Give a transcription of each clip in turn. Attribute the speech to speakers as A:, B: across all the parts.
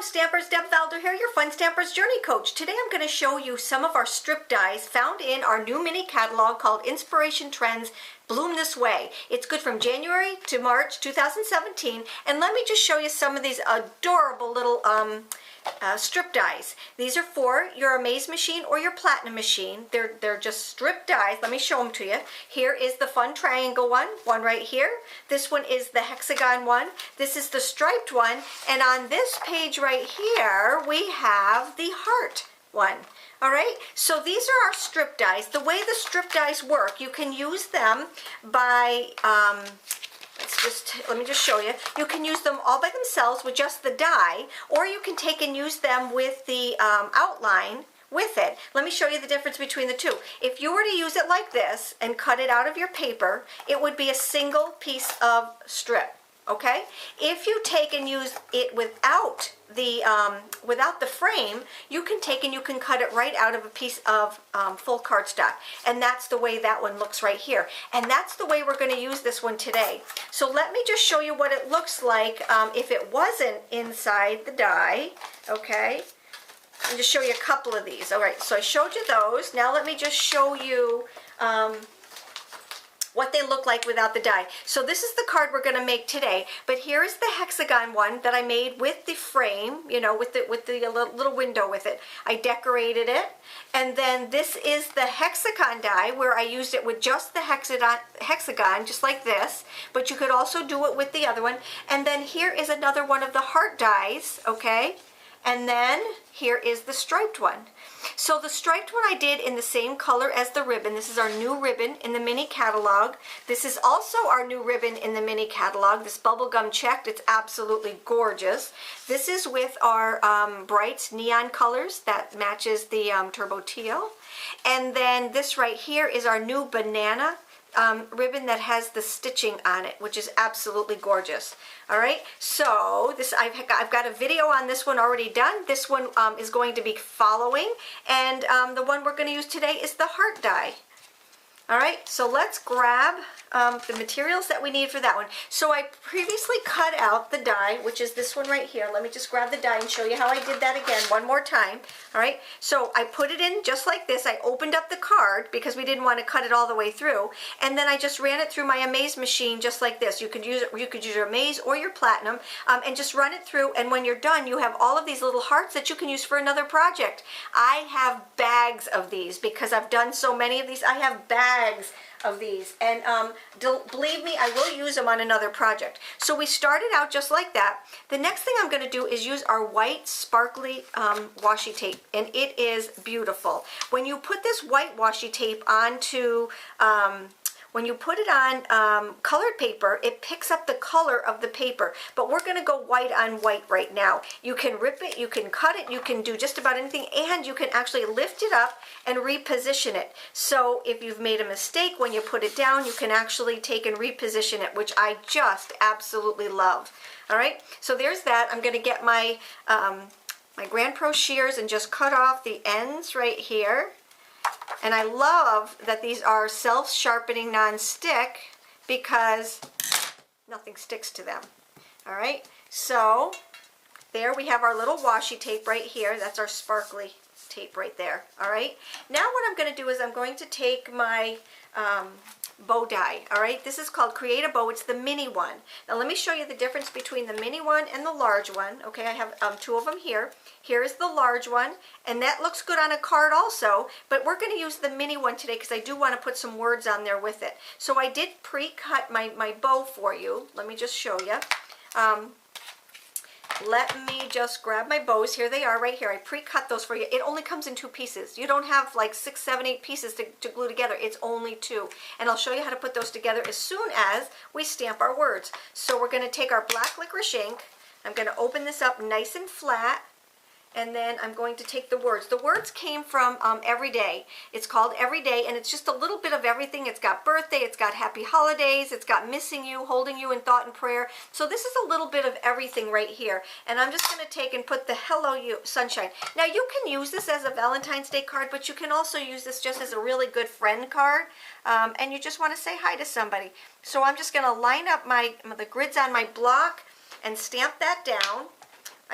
A: Stampers, Deb Valder here, your Fun Stampers Journey Coach. Today I'm going to show you some of our strip dies found in our new mini catalog called Inspiration Trends Bloom This Way. It's good from January to March 2017, and let me just show you some of these adorable little strip dies. These are for your Amaze machine or your Platinum machine. They're just strip dies. Let me show them to you. Here is the fun triangle one right here. This one is the hexagon one. This is the striped one, and on this page right here we have the heart one. All right, so these are our strip dies. The way the strip dies work, you can use them by let me just show you. You can use them all by themselves with just the die, or you can take and use them with the outline with it. Let me show you the difference between the two. If you were to use it like this and cut it out of your paper, it would be a single piece of strip. Okay? If you take and use it without the frame, you can take and you can cut it right out of a piece of full cardstock. And that's the way that one looks right here. And that's the way we're going to use this one today. So let me just show you what it looks like if it wasn't inside the die. Okay? I'll just show you a couple of these. All right, so I showed you those. Now let me just show you what they look like without the die. So this is the card we're going to make today, but here is the hexagon one that I made with the frame, you know, with the little window with it. I decorated it, and then this is the hexagon die where I used it with just the hexagon, just like this, but you could also do it with the other one. And then here is another one of the heart dies, okay? And then here is the striped one. So the striped one I did in the same color as the ribbon. This is our new ribbon in the mini catalog. This is also our new ribbon in the mini catalog, this bubblegum checked. It's absolutely gorgeous. This is with our bright neon colors that matches the turbo teal. And then this right here is our new banana ribbon that has the stitching on it, which is absolutely gorgeous. All right, so this I've got a video on this one already done. This one is going to be following, and the one we're going to use today is the heart die. All right, so let's grab the materials that we need for that one. So I previously cut out the die, which is this one right here. Let me just grab the die and show you how I did that again one more time. All right, so I put it in just like this. I opened up the card because we didn't want to cut it all the way through, and then I just ran it through my Amaze machine just like this. You could use it. You could use your Amaze or your Platinum, and just run it through. And when you're done, you have all of these little hearts that you can use for another project. I have bags of these because I've done so many of these. I have bags of these, and believe me, I will use them on another project. So we started out just like that. The next thing I'm going to do is use our white sparkly washi tape, and it is beautiful. When you put this white washi tape onto when you put it on colored paper, it picks up the color of the paper, but we're going to go white on white right now. You can rip it, you can cut it, you can do just about anything, and you can actually lift it up and reposition it. So if you've made a mistake when you put it down, you can actually take and reposition it, which I just absolutely love. All right, so there's that. I'm going to get my my Grand Pro shears and just cut off the ends right here. And I love that these are self-sharpening non-stick because nothing sticks to them. All right, so there we have our little washi tape right here. That's our sparkly tape right there. All right, now what I'm going to do is I'm going to take my bow die. All right, this is called Create a Bow. It's the mini one. Now let me show you the difference between the mini one and the large one. Okay, I have two of them here. Here is the large one, and that looks good on a card also, but we're going to use the mini one today because I do want to put some words on there with it. So I did pre-cut my bow for you. Let me just show you. Let me just grab my bows. Here they are right here. I pre-cut those for you. It only comes in two pieces. You don't have like 6, 7, 8 pieces to glue together. It's only two. And I'll show you how to put those together as soon as we stamp our words. So we're going to take our black licorice ink. I'm going to open this up nice and flat. And then I'm going to take the words. The words came from Everyday. It's called Everyday, and it's just a little bit of everything. It's got birthday, it's got happy holidays, it's got missing you, holding you in thought and prayer. So this is a little bit of everything right here. And I'm just going to take and put the Hello You Sunshine. Now you can use this as a Valentine's Day card, but you can also use this just as a really good friend card. And you just want to say hi to somebody. So I'm just going to line up the grids on my block and stamp that down.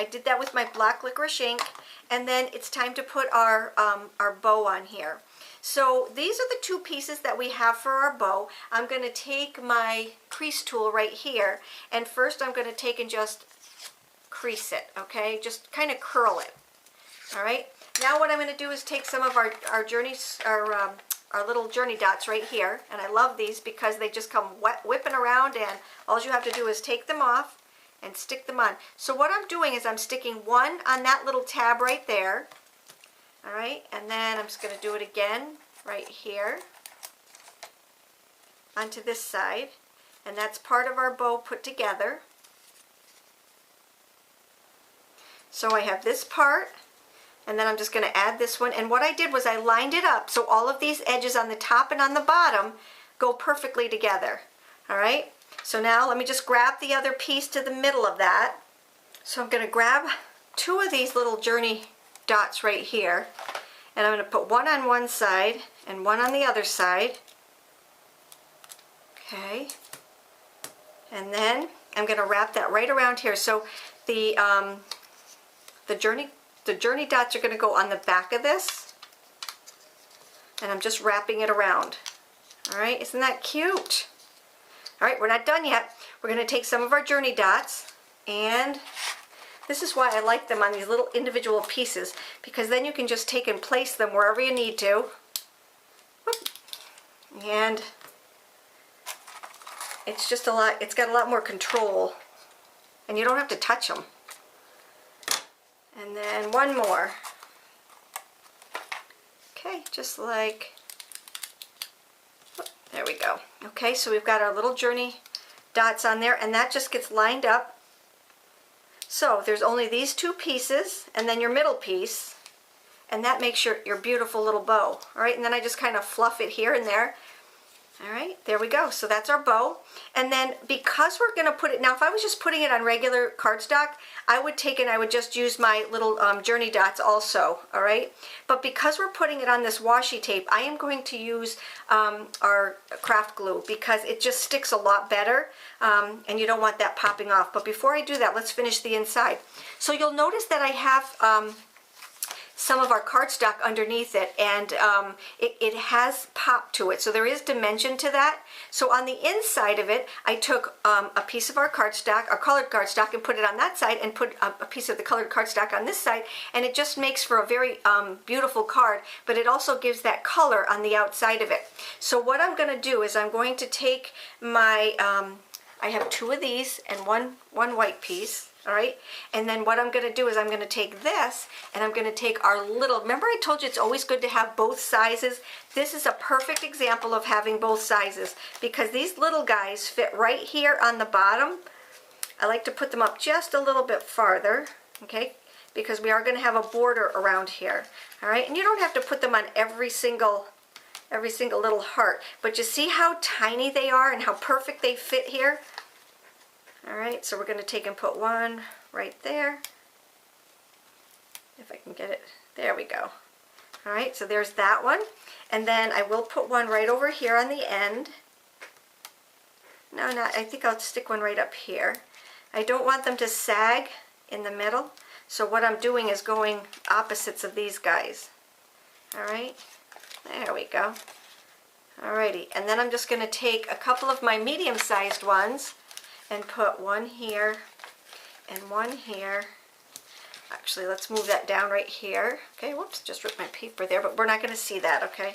A: I did that with my black licorice ink. And then it's time to put our bow on here. So these are the two pieces that we have for our bow. I'm going to take my crease tool right here, and first I'm going to take and just crease it, okay? Just kind of curl it. All right. Now what I'm going to do is take some of our little journey dots right here, and I love these because they just come whipping around, and all you have to do is take them off and stick them on. So what I'm doing is I'm sticking one on that little tab right there. All right, and then I'm just going to do it again right here onto this side, and that's part of our bow put together. So I have this part, and then I'm just going to add this one, and what I did was I lined it up so all of these edges on the top and on the bottom go perfectly together. All right, so now let me just grab the other piece to the middle of that. So I'm going to grab two of these little journey dots right here, and I'm going to put one on one side and one on the other side. Okay, and then I'm going to wrap that right around here. So the journey dots are going to go on the back of this, and I'm just wrapping it around. All right, isn't that cute? All right, we're not done yet. We're going to take some of our journey dots, and this is why I like them on these little individual pieces, because then you can just take and place them wherever you need to. And it's just a lot, it's got a lot more control, and you don't have to touch them. And then one more. Okay, just like, there we go. Okay, so we've got our little journey dots on there, and that just gets lined up. So there's only these two pieces, and then your middle piece, and that makes your beautiful little bow. All right, and then I just kind of fluff it here and there. All right, there we go. So that's our bow. And then because we're going to put it, now if I was just putting it on regular cardstock, I would take and I would just use my little journey dots also, all right? But because we're putting it on this washi tape, I am going to use our craft glue because it just sticks a lot better, and you don't want that popping off. But before I do that, let's finish the inside. So you'll notice that I have some of our cardstock underneath it, and it has pop to it, so there is dimension to that. So on the inside of it, I took a piece of our cardstock, our colored cardstock, and put it on that side, and put a piece of the colored cardstock on this side, and it just makes for a very beautiful card, but it also gives that color on the outside of it. So what I'm going to do is I'm going to take my, I have two of these and one white piece. All right, and then what I'm going to do is I'm going to take this, and I'm going to take our little, remember I told you it's always good to have both sizes? This is a perfect example of having both sizes, because these little guys fit right here on the bottom. I like to put them up just a little bit farther, okay, because we are going to have a border around here. All right, and you don't have to put them on every single little heart, but you see how tiny they are and how perfect they fit here? All right, so we're going to take and put one right there. If I can get it, there we go. All right, so there's that one. And then I will put one right over here on the end. No, I think I'll stick one right up here. I don't want them to sag in the middle, so what I'm doing is going opposites of these guys. All right, there we go. All righty, and then I'm just going to take a couple of my medium-sized ones and put one here and one here. Actually, let's move that down right here. Okay, whoops, just ripped my paper there, but we're not going to see that, okay?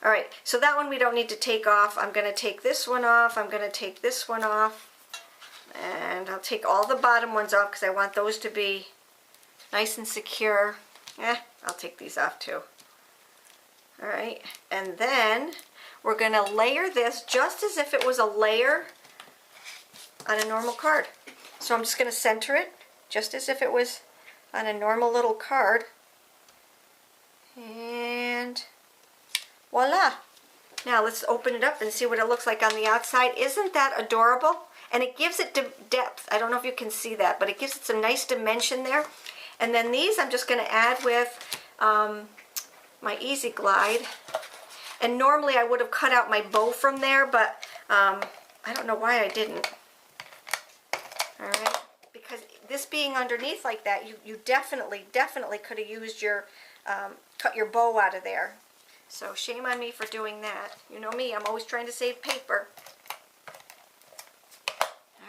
A: All right, so that one we don't need to take off. I'm going to take this one off. I'm going to take this one off. And I'll take all the bottom ones off because I want those to be nice and secure. I'll take these off too. All right, and then we're going to layer this just as if it was a layer on a normal card. So I'm just going to center it just as if it was on a normal little card, and voila. Now let's open it up and see what it looks like on the outside. Isn't that adorable? And it gives it depth. I don't know if you can see that, but it gives it some nice dimension there. And then these I'm just going to add with my Easy Glide. And normally I would have cut out my bow from there, but I don't know why I didn't. All right, because this being underneath like that, you definitely could have used your, cut your bow out of there. So shame on me for doing that. You know me, I'm always trying to save paper.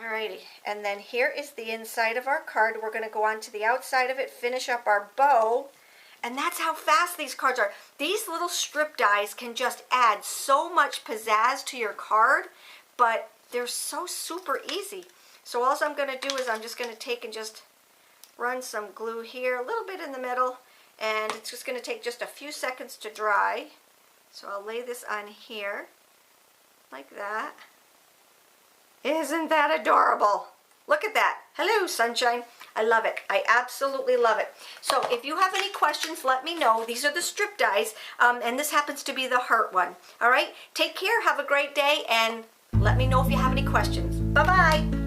A: Alrighty, and then here is the inside of our card. We're going to go on to the outside of it, finish up our bow, and that's how fast these cards are. These little strip dies can just add so much pizzazz to your card, but they're so super easy. So all I'm going to do is I'm just going to take and just run some glue here, a little bit in the middle, and it's just going to take just a few seconds to dry. So I'll lay this on here, like that. Isn't that adorable? Look at that. Hello, sunshine. I love it. I absolutely love it. So if you have any questions, let me know. These are the strip dies, and this happens to be the heart one. All right? Take care. Have a great day, and let me know if you have any questions. Bye-bye.